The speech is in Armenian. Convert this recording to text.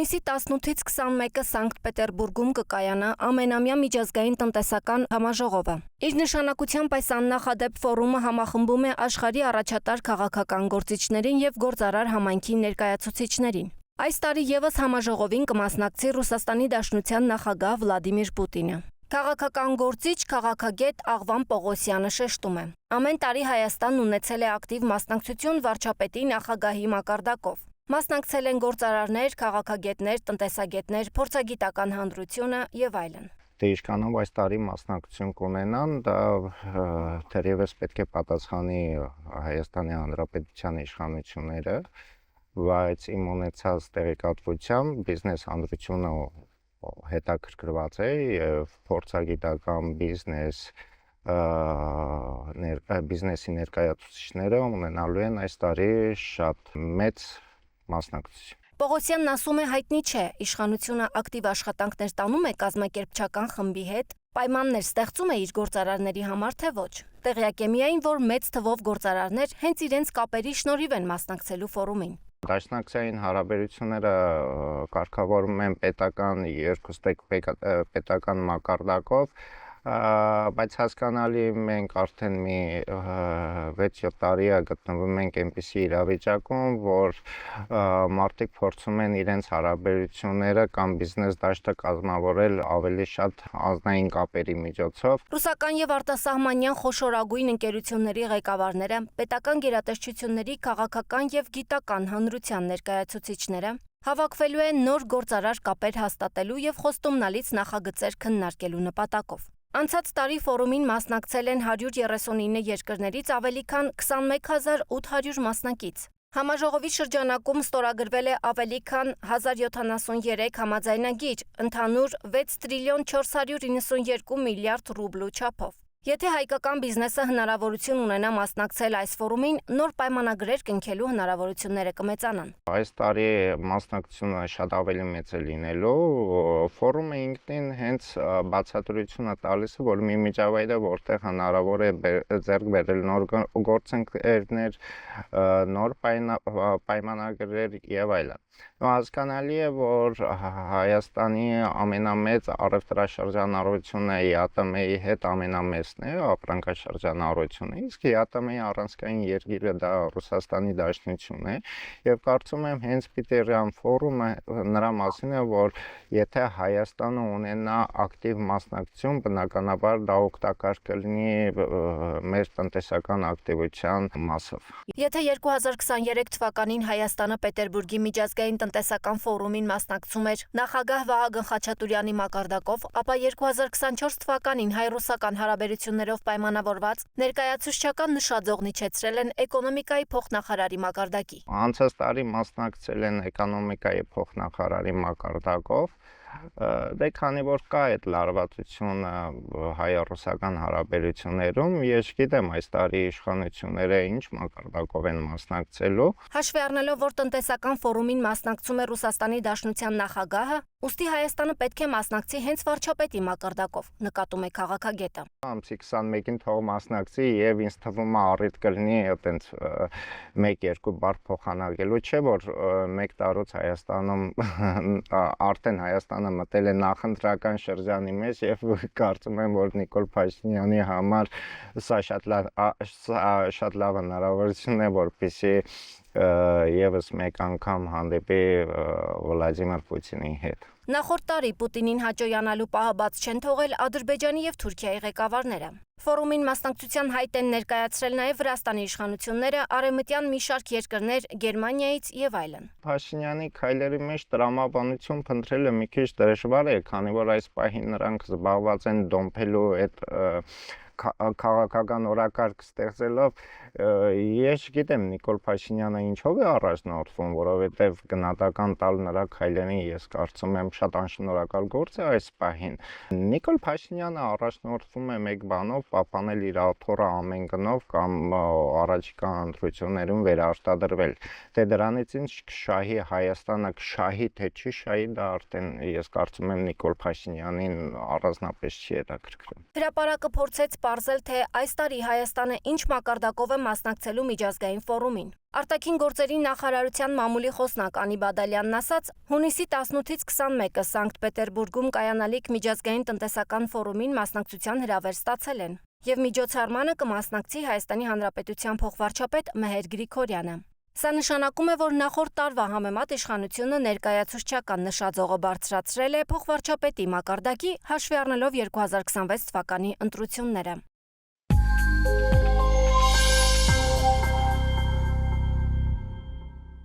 Հունիսի 18-ից 21-ը Սանկտ Պետերբուրգում կկայանա ամենամյա միջազգային տնտեսական համաժողովը։ Իր նշանակությամբ այս աննախադեպ ֆորումը համախմբում է աշխարհի առաջատար քաղաքական գործիչներին եւ գործարար համայնքի ներկայացուցիչներին։ Այս տարի եւս համաժողովին կմասնակցի Ռուսաստանի Դաշնության նախագահ Վլադիմիր Պուտինը։ Քաղաքական գործիչ քաղաքագետ Աղվան Պողոսյանը շեշտում է. ամեն տարի Հայաստանն ունեցել է ակտիվ մասնակցություն վարչապետի նախագահի մակարդակով։ Մասնակցել են գործարարներ, քաղաքագետներ, տնտեսագետներ, փորձագիտական հանրությունը եւ այլն։ Դե ինչքանով այս տարի մասնակցություն կունենան, դա թերևս պետք է պատասխանի Հայաստանի Հանրապետության իշխանությունները, բայց իմ ունեցած տեղեկատվությամբ բիզնես հանրությունը հետաքրքրված է եւ փորձագիտական բիզնեսի ներկայացուցիչները ունենալու են այս տարի շատ մեծ մասնակցություն։ Պողոսյանն ասում է հայտնի չէ, իշխանությունը ակտիվ աշխատանքներ տանում է կազմակերպչական խմբի հետ, պայմաններ ստեղծում է իր գործարարների համար, թե ոչ։ Տեղյակ է միայն, որ մեծ թվով գործարարներ հենց իրենց կապերի շնորհիվ են մասնակցելու ֆորումին։ Դաշնակցային հարաբերությունները կարգավորում են պետական մակարդակով, բայց հասկանալի մենք արդեն մի 6-7 տարի է գտնվում ենք այնպիսի իրավիճակում, որ մարդիկ փորձում են իրենց հարաբերությունները կամ բիզնես դաշտը կազմավորել ավելի շատ անձնային կապերի միջոցով։ Ռուսական եւ արտասահմանյան խոշորագույն ընկերությունների ղեկավարները, պետական գերատեսչությունների քաղաքական եւ գիտական հանրության ներկայացուցիչները հավաքվելու են նոր գործարար կապեր հաստատելու եւ խոստումնալից նախագծեր քննարկելու նպատակով։ Անցած տարի ֆորումին մասնակցել են 139 երկրներից ավելի քան 21800 մասնակից։ Համաժողովի շրջանակում ստորագրվել է ավելի քան 1073 համաձայնագիր, ընդհանուր 6 տրիլիոն 492 միլիարդ ռուբլու չափով։ Եթե հայկական բիզնեսը հնարավորություն ունենա մասնակցել այս ֆորումին, նոր պայմանագրեր կնքելու հնարավորությունները կմեծանան։ Այս տարի մասնակցությունը շատ ավելի մեծ է լինելու, ֆորումը ինքնին հենց բացատրությունը տալիս է, որ մի միջավայր է, որտեղ հնարավոր է ձեռք բերել նոր գործընկերներ, նոր պայմանագրեր եւ այլն։ Հասկանալի է, որ Հայաստանի ամենամեծ առևտրաշրջանառությունը ԵԱՏՄ-ի հետ ամենամեծն է, ապրանքաշրջանառությունը, իսկ ԵԱՏՄ-ի առանցքային երկիրը դա Ռուսաստանի Դաշնությունն է, եւ կարծում եմ հենց Պիտերյան ֆորումը նրա մասին է, որ եթե Հայաստանը ունենա ակտիվ մասնակցություն, բնականաբար դա օգտակար կլինի մեր տնտեսական ակտիվության մասով։ Եթե 2023 թվականին Հայաստանը Պետերբուրգի միջազգային տնտեսական ֆորումին մասնակցում էր նախագահ Վահագն Խաչատուրյանի մակարդակով, ապա 2024 թվականին հայ-ռուսական հարաբերություններով պայմանավորված ներկայացուցչական նշաձողն իջեցրել են էկոնոմիկայի փոխնախարարի մակարդակի։ Անցած տարի մասնակցել են էկոնոմիկայի փոխնախարարի մակարդակով, դե քանի որ կա այդ լարվածությունը հայ-ռուսական հարաբերություններում, ես գիտեմ այս տարի իշխանությունները ինչ մակարդակով են մասնակցելու։ Հաշվի առնելով, որ տնտեսական ֆորումին մասնակցում է Ռուսաստանի Դաշնության նախագահը, ուստի Հայաստանը պետք է մասնակցի հենց վարչապետի մակարդակով, նկատում է քաղաքագետը։ Ամսի 21-ին թող մասնակցի եւ ինձ թվում է առիթ կլինի այտենց 1-2 բառ փոխանակելու, չէ՞ որ 1 տարուց Հայաստանում արդեն Հայաստանը մտել է նախընտրական շրջանի մեջ եւ կարծում եմ, որ Նիկոլ Փաշինյանի համար սա շատ լավ հնարավորություն է, որպեսզի եւս մեկ անգամ հանդիպի Վլադիմիր Պուտինի հետ։ Նախորդ տարի Պուտինին հաճոյանալու պահը բաց չեն թողել Ադրբեջանի եւ Թուրքիայի ղեկավարները։ Ֆորումին մասնակցության հայտ են ներկայացրել նաեւ Վրաստանի իշխանությունները, արևմտյան մի շարք երկրներ, Գերմանիայից եւ այլն։ Փաշինյանի քայլերի մեջ տրամաբանություն փնտրելը մի քիչ դժվար է, քանի որ այս պահին նրանք զբաղված են դոմփելու այդ քաղաքական օրակարգ ստեղծելով, ես գիտեմ Նիկոլ Փաշինյանը ինչով է առաջնորդվում, որովհետև գնահատական տալ նրա քայլերին ես կարծում եմ շատ անշնորհակալ գործ է այս պահին։ Նիկոլ Փաշինյանը առաջնորդվում է մեկ բանով՝ պահպանել իր աթոռը ամեն գնով կամ առաջիկա ընտրություններում վերարտադրվել։ Դե դրանից ինչ կշահի Հայաստանը, կշահի թե չի շահի, դա արդեն ես կարծում եմ Նիկոլ Փաշինյանին առանձնապես չի հետաքրքրում։ Հրապարակը փորձեց պարզել, թե այս տարի Հայաստանը ինչ մակարդակով է մասնակցելու միջազգային ֆորումին։ Արտաքին գործերի նախարարության մամուլի խոսնակ Անի Բադալյանն ասաց, հունիսի 18-ից 21-ը Սանկտ Պետերբուրգում կայանալիք միջազգային տնտեսական ֆորումին մասնակցության հրավեր ստացել են, եւ միջոցառմանը կմասնակցի Հայաստանի Հանրապետության փոխվարչապետ Մեհեր Գրիգորյանը։ Սա նշանակում է, որ նախորդ տարվա համեմատ իշխանությունը ներկայացուցչական նշաձողը բարձրացրել է փոխվարչապետի մակարդակի, հաշվի առնելով 2026 թվականի ընտրությունները։